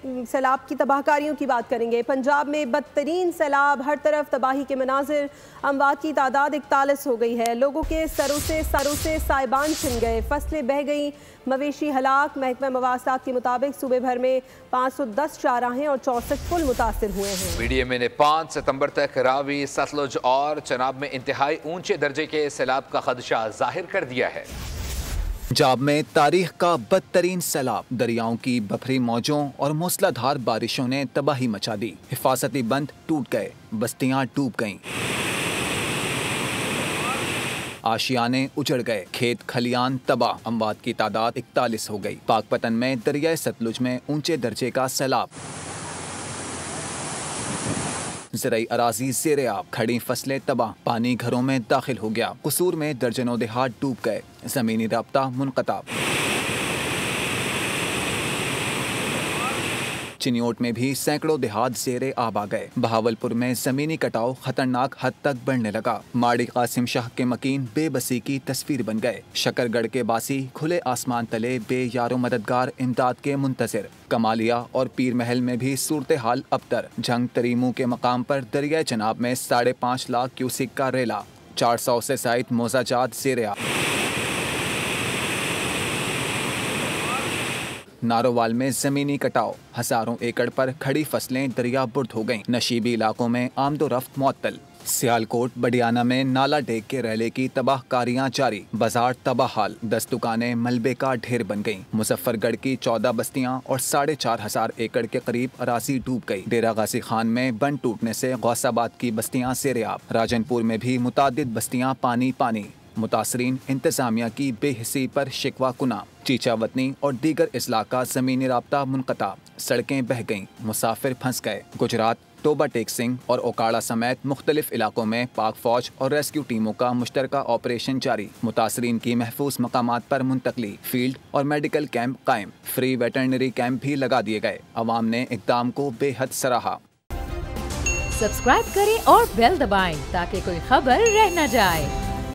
सैलाब की तबाहकारियों की बात करेंगे। पंजाब में बदतरीन सैलाब, हर तरफ तबाही के मनाजिर। अमवात की तादाद 41 हो गई है। लोगों के सरों से साइबान छिन गए, फसलें बह गई, मवेशी हलाक। महकमा मवासलात के मुताबिक सूबे भर में 510 शाहराहें और 64 पुल मुतासिर हुए हैं। BDMA ने 5 सितंबर तक रावी, सतलुज और चनाब में इंतहाई ऊंचे दर्जे के सैलाब का खदशा जाहिर कर दिया है। पंजाब में तारीख का बदतरीन सैलाब, दरियाओं की बफरी मौजों और मूसलाधार बारिशों ने तबाही मचा दी। हिफाजती बंद टूट गए, बस्तियां डूब गईं, आशियाने उजड़ गए, खेत खलियान तबाह। अमवात की तादाद 41 हो गई। पाकपतन में दरियाए सतलुज में ऊंचे दर्जे का सैलाब, ज़राई अराजी ज़ेरे आब, खड़ी फसलें तबाह, पानी घरों में दाखिल हो गया। कसूर में दर्जनों देहात डूब गए, ज़मीनी राब्ता मुनक़ता। चिन्योट में भी सैकड़ों देहात ज़ेरे आब आ गए। बहावलपुर में ज़मीनी कटाव खतरनाक हद तक बढ़ने लगा। माड़ी कासिम शाह के मकीन बेबसी की तस्वीर बन गए। शकरगढ़ के बासी खुले आसमान तले बेयारो मददगार इमदाद के मुंतज़िर। कमालिया और पीर महल में भी सूरत हाल अबतर। झंग तरीमू के मकाम पर दरिया चनाब में 5.5 लाख क्यूसिक का रेला, 400 से ज़ायद मोज़ाजात ज़ेरे आब। नारोवाल में जमीनी कटाव, हजारों एकड़ पर खड़ी फसलें दरिया बुर्द हो गईं। नशीबी इलाकों में आमदोरफ्त मुअत्तल। सियालकोट बडियाना में नाला डेग के रेले की तबाहकारियां जारी, बाजार तबाहाल, 10 दुकानें मलबे का ढेर बन गईं। मुजफ्फरगढ़ की 14 बस्तियां और 4,500 एकड़ के करीब अराजी डूब गई। डेरा गाजी खान में बंद टूटने से गौसाबाद की बस्तियां ज़ेरे-आब। राजनपुर में भी मुतादिद बस्तियां पानी पानी। मुतासरीन इंतजामिया की बेहिसी पर शिकवा कुना। चीचा वतनी और दीगर इजला का जमीनी राब्ता मुनक़ता, सड़कें बह गईं, मुसाफिर फंस गए। गुजरात, टोबा टेक सिंह और ओकाड़ा समेत मुख्तलिफ इलाकों में पाक फौज और रेस्क्यू टीमों का मुश्तरका ऑपरेशन जारी। मुतासरीन की महफूज मकामात पर मुंतकली, फील्ड और मेडिकल कैंप कायम, फ्री वेटरनरी कैंप भी लगा दिए गए। अवाम ने इक़दाम को बेहद सराहा। सब्सक्राइब करें और बेल दबाएं ताकि कोई खबर रह न जाए।